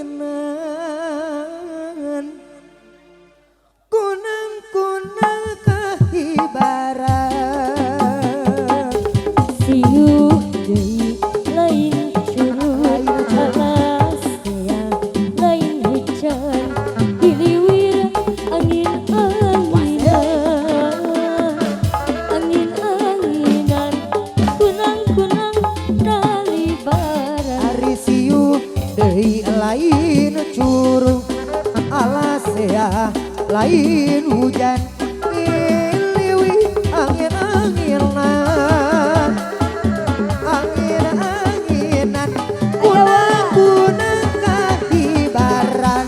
anginan kunang-kunang kahibaran siu deui lain curug alas yang lain hujan diliwir angin-anginan kunang-kunang dalibaran ari siu deui lain curug alas ya lain hujan iliwi angin-anginan kunang-kunang kahibaran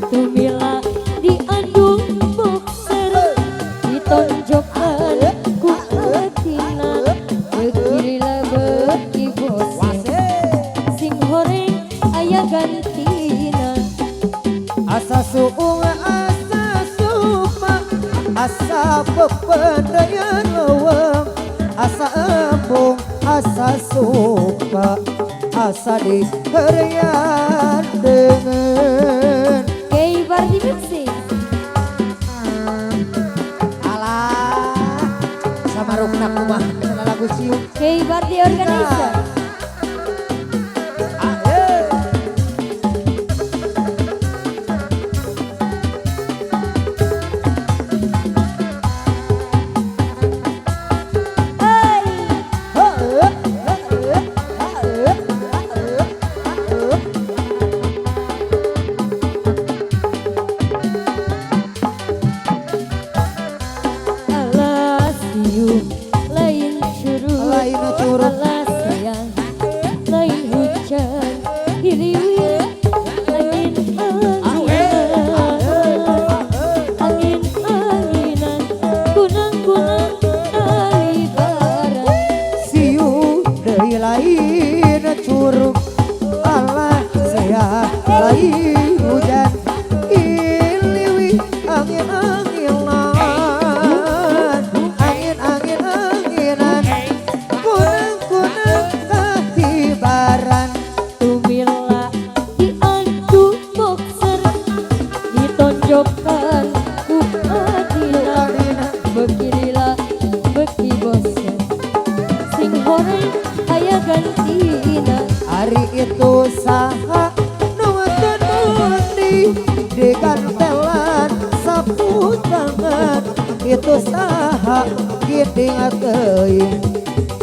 tumila diandung boxer ditonjokkan ku atina bekirilah beki bosen sing horeng aya gantina asa suung asa supa asa pependayan leweng asa embung asa supa asa diherian dengan Keibar di mixing alah sama rukna kumah lagu siung Keibar di organizer alas siu lain curug alas sayang lain hujan diliwir angin-anginan kunang-kunang dalibaran siu deui lain curug alah saya lain hujan iliwi angin-anginan kunang-kunang kahibaran tumila diandung boxer ditonjokkan ku adina bekirilah beki bosen sing horeng aya gantina hari itu saha nuwatkeun mundi digantelan sapu tangan itu saha giding teuing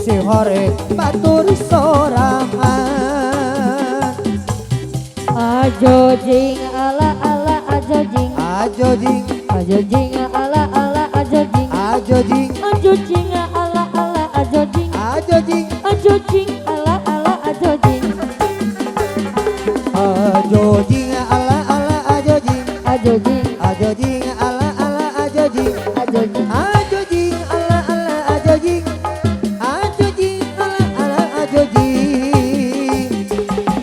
si hore batur sorangan ajo jing ala ala ajo jing ajo jing ajo jing ala ala ajo jing ajo jing ajo jing ala ala ajo jing ajo jing ajo jing ala ala ajo jing ajo jing ala ala ajo jing ajo jing ajo jing ala ala ajo jing ajo jing ajo jing ala ala ajo jing ajo jing ala ala ajo jing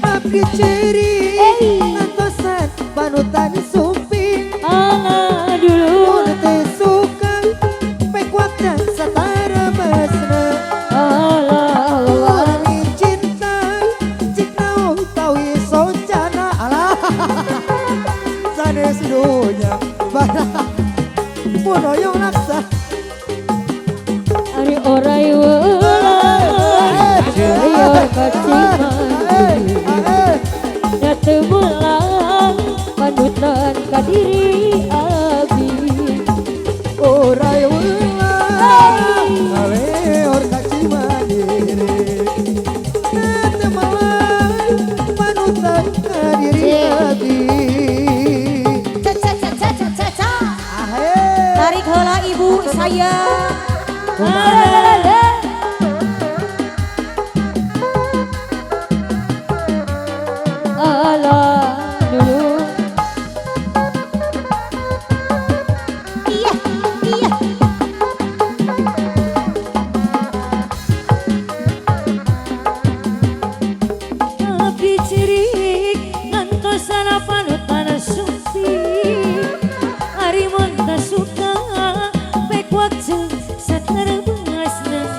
abdi ceri ngantosan panutan sumping ala dulu mun teu suka pekwak dan satara mesna ala Allah Wangi cinta cik naung tawi soncana alah sanes dunya barang pun hoyong laksa ari orai weula jeur kaciman da teu melang panutan ka diri abi orai ulang awe or kaci mandiri temalan panutan ka diri abi ahe Tarik heula ibu saya. ala dulu Iya, iya. abdi cirik ngantosan panutan sumping ari mun teu suka pekwak jeung satereungasna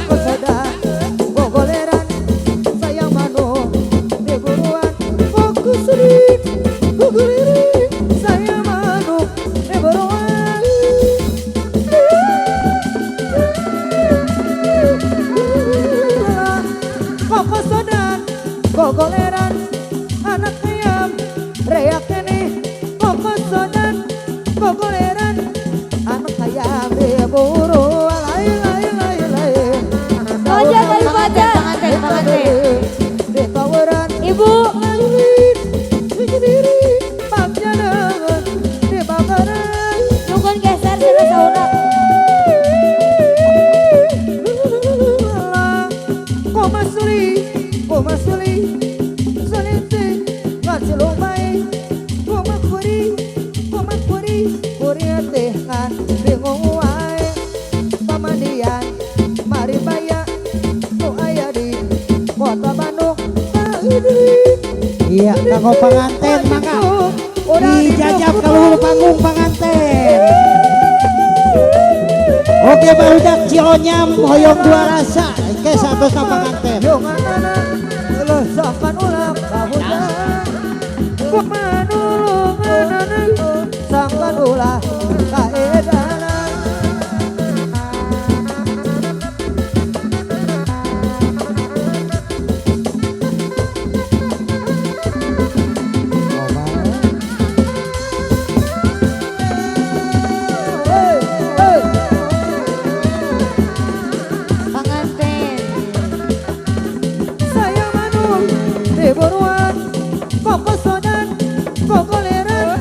lumay kumakuri kuri tehan bingung wae pamandian mari baya nu aya di kota Bandung Iya, kanggo penganten maka udah dijajab ke luhur panggung penganten. Oke barudak Cionyam hoyong dua rasa ke satu sama penganten. Yonganana lesakan ulah kahujan kumanulunganana sangkan ulah kaedana Pengantin. saya manul di buruan kokosodan kokoleran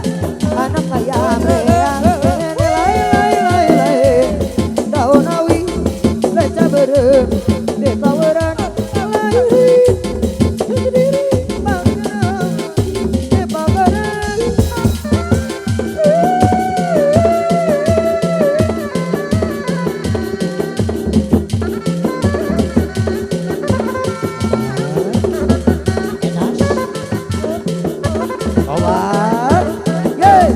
anak kaya beang lai daun awi leca berem di kaweran lai sendiri bangkerang di bagaran Obat, yeay.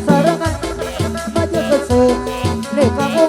Sarangan maju ke sini kamu